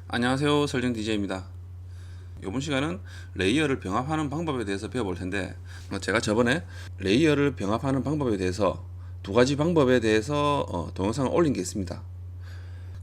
안녕하세요, 설정 DJ입니다. 이번 시간은 레이어를 병합하는 방법에 대해서 배워볼 텐데, 제가 저번에 레이어를 병합하는 방법에 대해서 두 가지 방법에 대해서 동영상을 올린 게 있습니다.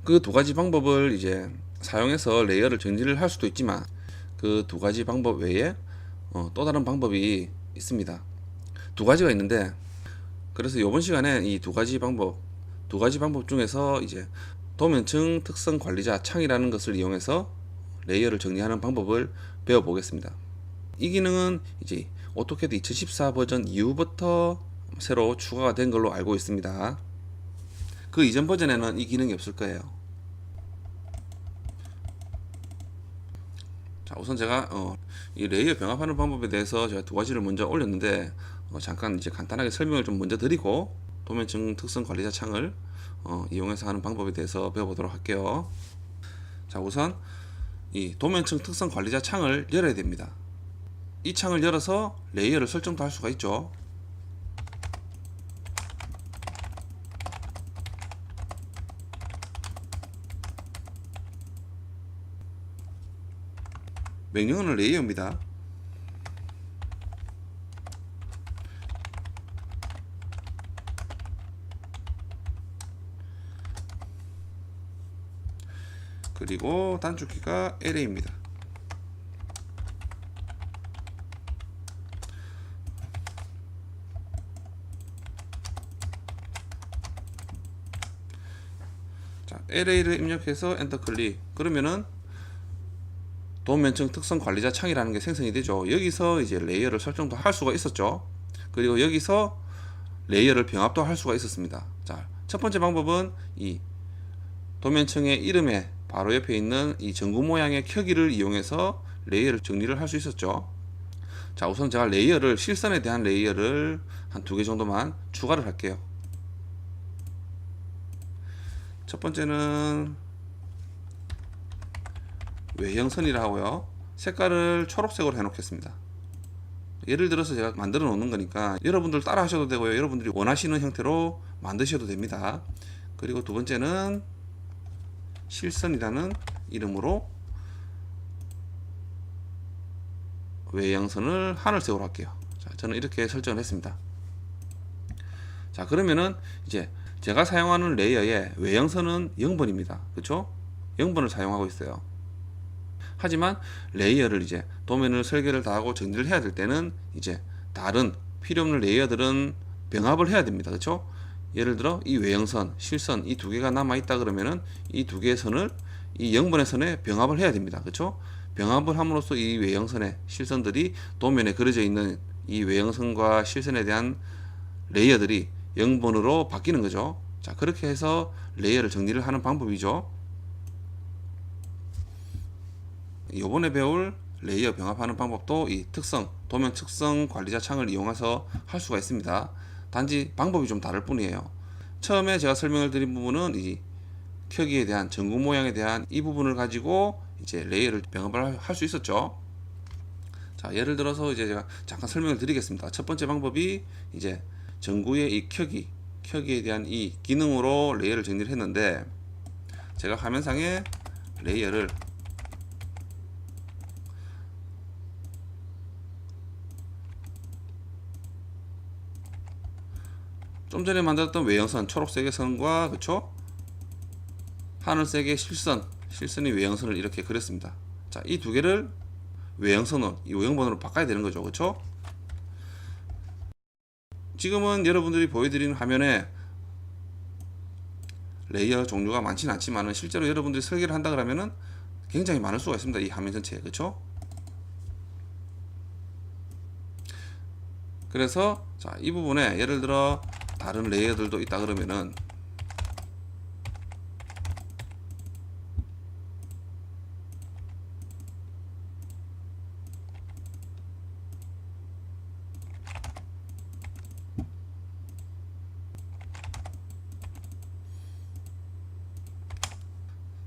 그 두 가지 방법을 이제 사용해서 레이어를 정리를 할 수도 있지만, 그 두 가지 방법 외에 또 다른 방법이 있습니다. 두 가지가 있는데, 그래서 이번 시간에 이 두 가지 방법 중에서 이제 도면층 특성 관리자 창이라는 것을 이용해서 레이어를 정리하는 방법을 배워보겠습니다. 이 기능은 이제 오토캐드 2014 버전 이후부터 새로 추가가 된 걸로 알고 있습니다. 그 이전 버전에는 이 기능이 없을 거예요. 자, 우선 제가 이 레이어 병합하는 방법에 대해서 제가 두 가지를 먼저 올렸는데, 잠깐 이제 간단하게 설명을 좀 먼저 드리고 도면층 특성 관리자 창을 이용해서 하는 방법에 대해서 배워보도록 할게요. 자, 우선 이 도면층 특성 관리자 창을 열어야 됩니다. 이 창을 열어서 레이어를 설정도 할 수가 있죠. 명령어는 레이어입니다. 그리고 단축키가 LA입니다. 자, LA를 입력해서 엔터 클릭. 그러면은 도면층 특성 관리자 창이라는 게 생성이 되죠. 여기서 이제 레이어를 설정도 할 수가 있었죠. 그리고 여기서 레이어를 병합도 할 수가 있었습니다. 자, 첫 번째 방법은 이 도면층의 이름에 바로 옆에 있는 이 전구 모양의 켜기를 이용해서 레이어를 정리를 할 수 있었죠. 자, 우선 제가 레이어를 실선에 대한 레이어를 한 두 개 정도만 추가를 할게요. 첫 번째는 외형선이라 하고요. 색깔을 초록색으로 해 놓겠습니다. 예를 들어서 제가 만들어 놓는 거니까 여러분들 따라 하셔도 되고요. 여러분들이 원하시는 형태로 만드셔도 됩니다. 그리고 두 번째는 실선이라는 이름으로 외형선을 하늘색으로 할게요. 자, 저는 이렇게 설정을 했습니다. 자, 그러면은 이제 제가 사용하는 레이어의 외형선은 0번입니다. 그렇죠? 0번을 사용하고 있어요. 하지만 레이어를 이제 도면을 설계를 다 하고 정리를 해야 될 때는 이제 다른 필요 없는 레이어들은 병합을 해야 됩니다. 그렇죠? 예를 들어 이 외형선, 실선 이 두 개가 남아 있다 그러면은 이 두 개의 선을 이 0번의 선에 병합을 해야 됩니다. 그렇죠? 병합을 함으로써 이 외형선의 실선들이 도면에 그려져 있는 이 외형선과 실선에 대한 레이어들이 0번으로 바뀌는 거죠. 자, 그렇게 해서 레이어를 정리를 하는 방법이죠. 요번에 배울 레이어 병합하는 방법도 이 특성, 도면 특성 관리자 창을 이용해서 할 수가 있습니다. 단지 방법이 좀 다를 뿐이에요. 처음에 제가 설명을 드린 부분은 이 켜기에 대한 전구 모양에 대한 이 부분을 가지고 이제 레이어를 병합을 할 수 있었죠. 자, 예를 들어서 이제 제가 잠깐 설명을 드리겠습니다. 첫 번째 방법이 이제 전구의 이 켜기에 대한 이 기능으로 레이어를 정리를 했는데, 제가 화면상에 레이어를 좀 전에 만들었던 외형선 초록색의 선과 그쵸? 하늘색의 실선이 외형선을 이렇게 그렸습니다. 자, 이 두 개를 외형선으로 이 외형번호로 바꿔야 되는 거죠. 그쵸? 지금은 여러분들이 보여드리는 화면에 레이어 종류가 많지는 않지만 실제로 여러분들이 설계를 한다 그러면은 굉장히 많을 수가 있습니다. 이 화면 전체에. 그쵸? 그래서 자, 이 부분에 예를 들어 다른 레이어들도 있다 그러면은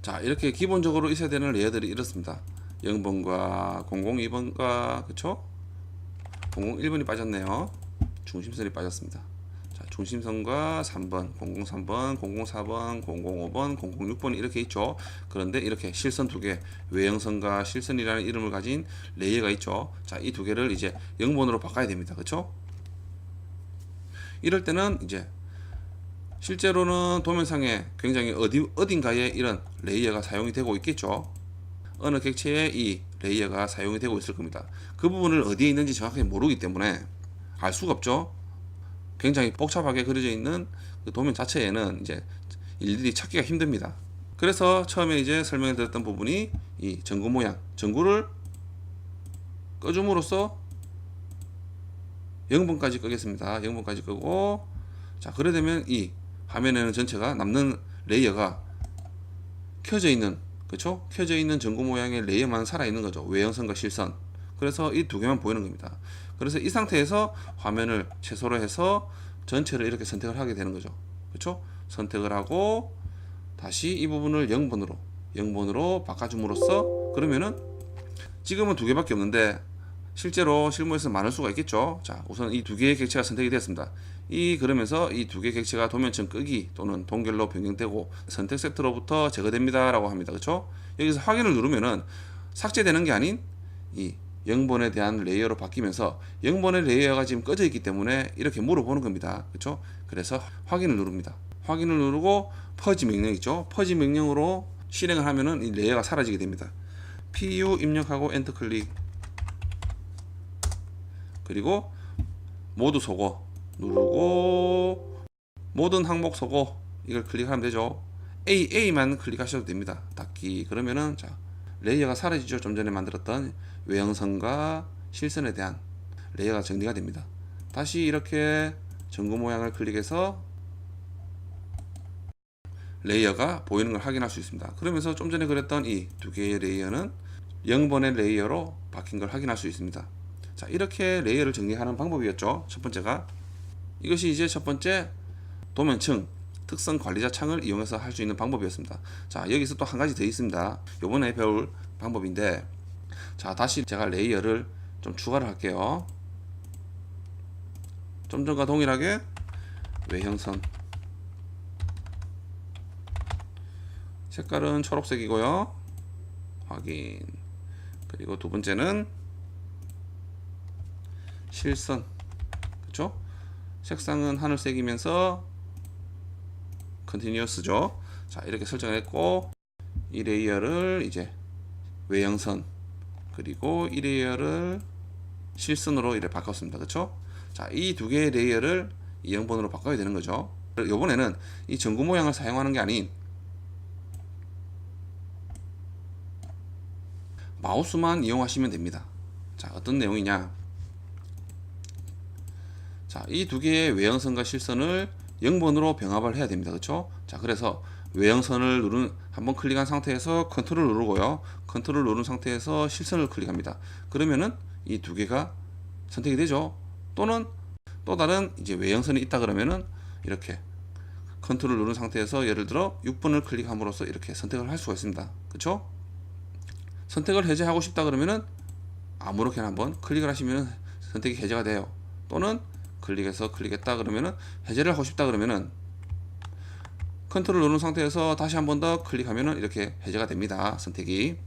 자, 이렇게 기본적으로 있어야 되는 레이어들이 이렇습니다. 0번과 002번과 그쵸? 001번이 빠졌네요. 중심선이 빠졌습니다. 자, 중심선과 3번, 003번, 004번, 005번, 006번이 이렇게 있죠. 그런데 이렇게 실선 두 개, 외형선과 실선이라는 이름을 가진 레이어가 있죠. 자, 이 두 개를 이제 0번으로 바꿔야 됩니다. 그렇죠? 이럴 때는 이제 실제로는 도면상에 굉장히 어딘가에 이런 레이어가 사용이 되고 있겠죠. 어느 객체에 이 레이어가 사용이 되고 있을 겁니다. 그 부분을 어디에 있는지 정확하게 모르기 때문에 알 수가 없죠. 굉장히 복잡하게 그려져 있는 그 도면 자체에는 이제 일일이 찾기가 힘듭니다. 그래서 처음에 이제 설명해 드렸던 부분이 이 전구 모양, 전구를 꺼줌으로써 0번까지 끄겠습니다. 0번까지 끄고, 자, 그래 되면 이 화면에는 전체가 남는 레이어가 켜져 있는, 그렇죠? 켜져 있는 전구 모양의 레이어만 살아 있는 거죠. 외형선과 실선. 그래서 이 두 개만 보이는 겁니다. 그래서 이 상태에서 화면을 최소로 해서 전체를 이렇게 선택을 하게 되는 거죠. 그렇죠? 선택을 하고 다시 이 부분을 0번으로 바꿔줌으로써, 그러면은 지금은 두 개밖에 없는데 실제로 실무에서 많을 수가 있겠죠. 자, 우선 이 두 개의 객체가 선택이 되었습니다. 그러면서 이 두 개의 객체가 도면층 끄기 또는 동결로 변경되고 선택 세트로부터 제거됩니다 라고 합니다. 그렇죠? 여기서 확인을 누르면은 삭제되는 게 아닌 이 0번에 대한 레이어로 바뀌면서 0번의 레이어가 지금 꺼져 있기 때문에 이렇게 물어보는 겁니다. 그렇죠? 그래서 확인을 누릅니다. 확인을 누르고 퍼지 명령 있죠? 퍼지 명령으로 실행을 하면은 이 레이어가 사라지게 됩니다. PU 입력하고 엔터 클릭, 그리고 모두 소거 누르고 모든 항목 소거 이걸 클릭하면 되죠. AA만 클릭하셔도 됩니다. 닫기. 그러면은 자, 레이어가 사라지죠. 좀 전에 만들었던 외형선과 실선에 대한 레이어가 정리가 됩니다. 다시 이렇게 전구 모양을 클릭해서 레이어가 보이는 걸 확인할 수 있습니다. 그러면서 좀 전에 그랬던 이 두 개의 레이어는 0번의 레이어로 바뀐 걸 확인할 수 있습니다. 자, 이렇게 레이어를 정리하는 방법이었죠. 첫 번째가. 이것이 이제 첫 번째 도면층 특성 관리자 창을 이용해서 할 수 있는 방법이었습니다. 자, 여기서 또 한 가지 더 있습니다. 요번에 배울 방법인데, 자, 다시 제가 레이어를 좀 추가를 할게요. 좀 전과 동일하게 외형선, 색깔은 초록색이고요. 확인. 그리고 두 번째는 실선, 그렇죠? 색상은 하늘색이면서 컨티뉴어스죠. 자, 이렇게 설정했고, 이 레이어를 이제 외형선, 그리고 이 레이어를 실선으로 이렇게 바꿨습니다. 그렇죠? 자, 이 두 개의 레이어를 0번으로 바꿔야 되는 거죠. 이번에는 이 전구 모양을 사용하는 게 아닌 마우스만 이용하시면 됩니다. 자, 어떤 내용이냐? 자, 이 두 개의 외형선과 실선을 0번으로 병합을 해야 됩니다. 그렇죠? 자, 그래서 외형선을 한번 클릭한 상태에서 컨트롤 누르고요. 컨트롤 누른 상태에서 실선을 클릭합니다. 그러면은 이 두 개가 선택이 되죠. 또는 또 다른 이제 외형선이 있다 그러면은 이렇게 컨트롤 누른 상태에서 예를 들어 6번을 클릭함으로써 이렇게 선택을 할 수가 있습니다. 그렇죠? 선택을 해제하고 싶다 그러면은 아무렇게나 한번 클릭을 하시면 선택이 해제가 돼요. 또는 클릭했다 그러면은 해제를 하고 싶다 그러면은 컨트롤 누른 상태에서 다시 한 번 더 클릭하면은 이렇게 해제가 됩니다. 선택이.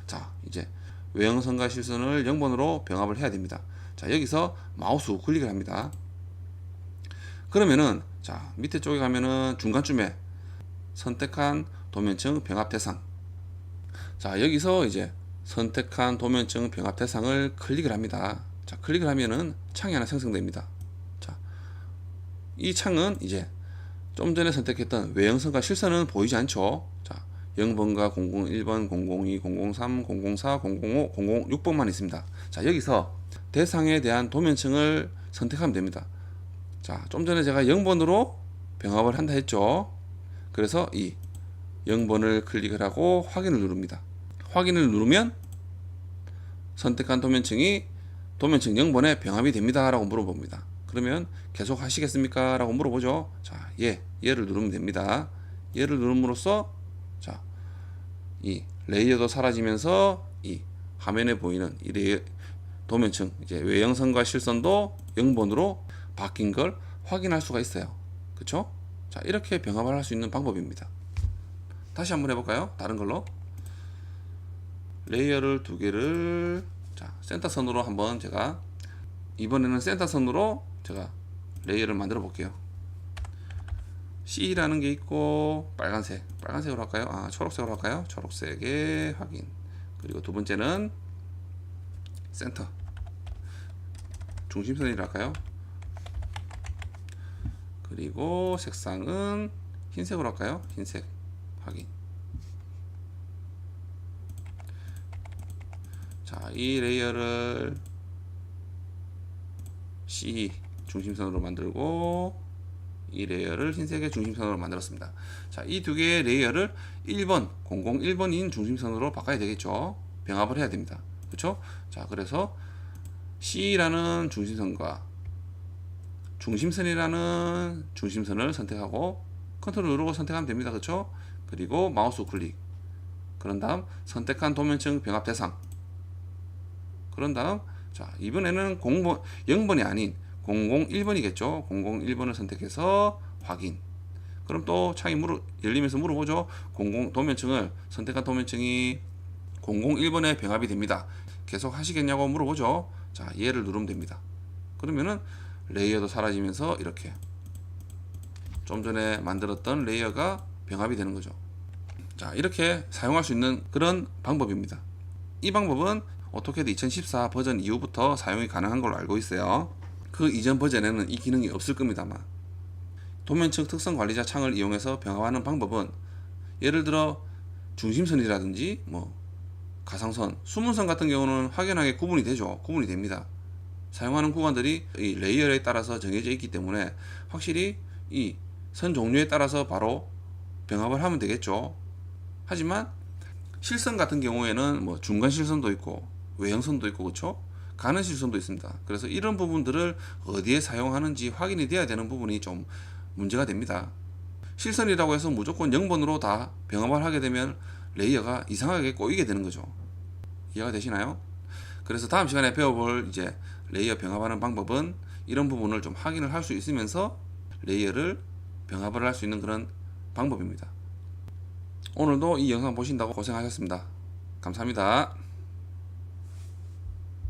자, 이제 외형선과 실선을 0번으로 병합을 해야 됩니다. 자, 여기서 마우스 우클릭을 합니다. 그러면은 자, 밑에 쪽에 가면은 중간쯤에 선택한 도면층 병합 대상, 자, 여기서 이제 선택한 도면층 병합 대상을 클릭을 합니다. 자, 클릭을 하면은 창이 하나 생성됩니다. 자, 이 창은 이제 좀 전에 선택했던 외형선과 실선은 보이지 않죠. 자, 0번과 001번, 002, 003, 004, 005, 006번만 있습니다. 자, 여기서 대상에 대한 도면층을 선택하면 됩니다. 자, 좀 전에 제가 0번으로 병합을 한다 했죠. 그래서 이 0번을 클릭을 하고 확인을 누릅니다. 확인을 누르면 선택한 도면층이 도면층 0번에 병합이 됩니다 라고 물어봅니다. 그러면 계속 하시겠습니까? 라고 물어보죠. 자, 얘를 누르면 됩니다. 얘를 누름으로써 자, 이 레이어도 사라지면서 이 화면에 보이는 이 레이어 도면층 이제 외형선과 실선도 0번으로 바뀐 걸 확인할 수가 있어요. 그쵸? 자, 이렇게 병합을 할 수 있는 방법입니다. 다시 한번 해볼까요? 다른 걸로. 레이어를 두 개를 자, 센터선으로 한번 제가 이번에는 센터선으로 제가 레이어를 만들어 볼게요. C라는 게 있고 빨간색으로 할까요? 아, 초록색으로 할까요? 초록색에 확인. 그리고 두 번째는 센터 중심선이라 할까요? 그리고 색상은 흰색으로 할까요? 흰색 확인. 자, 이 레이어를 C 중심선으로 만들고 이 레이어를 흰색의 중심선으로 만들었습니다. 자, 이 두 개의 레이어를 1번, 001번인 중심선으로 바꿔야 되겠죠. 병합을 해야 됩니다. 그렇죠? 자, 그래서 C라는 중심선과 중심선이라는 중심선을 선택하고 컨트롤 누르고 선택하면 됩니다. 그렇죠? 그리고 마우스 클릭. 그런 다음 선택한 도면층 병합 대상. 그런 다음 자, 이번에는 0번이 아닌 001번이겠죠. 001번을 선택해서 확인. 그럼 또 창이 열리면서 물어보죠. 도면층을 선택한 도면층이 001번에 병합이 됩니다. 계속 하시겠냐고 물어보죠. 자, 얘를 누르면 됩니다. 그러면은 레이어도 사라지면서 이렇게 좀 전에 만들었던 레이어가 병합이 되는 거죠. 자, 이렇게 사용할 수 있는 그런 방법입니다. 이 방법은 오토캐드 2014 버전 이후부터 사용이 가능한 걸로 알고 있어요. 그 이전 버전에는 이 기능이 없을 겁니다만, 도면측 특성 관리자 창을 이용해서 병합하는 방법은 예를 들어 중심선이라든지 가상선, 수문선 같은 경우는 확연하게 구분이 되죠. 구분이 됩니다. 사용하는 구간들이 이 레이어에 따라서 정해져 있기 때문에 확실히 이 선 종류에 따라서 바로 병합을 하면 되겠죠. 하지만 실선 같은 경우에는 중간 실선도 있고 외형선도 있고 그렇죠? 가는 실선도 있습니다. 그래서 이런 부분들을 어디에 사용하는지 확인이 돼야 되는 부분이 좀 문제가 됩니다. 실선이라고 해서 무조건 0번으로 다 병합을 하게 되면 레이어가 이상하게 꼬이게 되는 거죠. 이해가 되시나요? 그래서 다음 시간에 배워볼 이제 레이어 병합하는 방법은 이런 부분을 좀 확인을 할 수 있으면서 레이어를 병합을 할 수 있는 그런 방법입니다. 오늘도 이 영상 보신다고 고생하셨습니다. 감사합니다.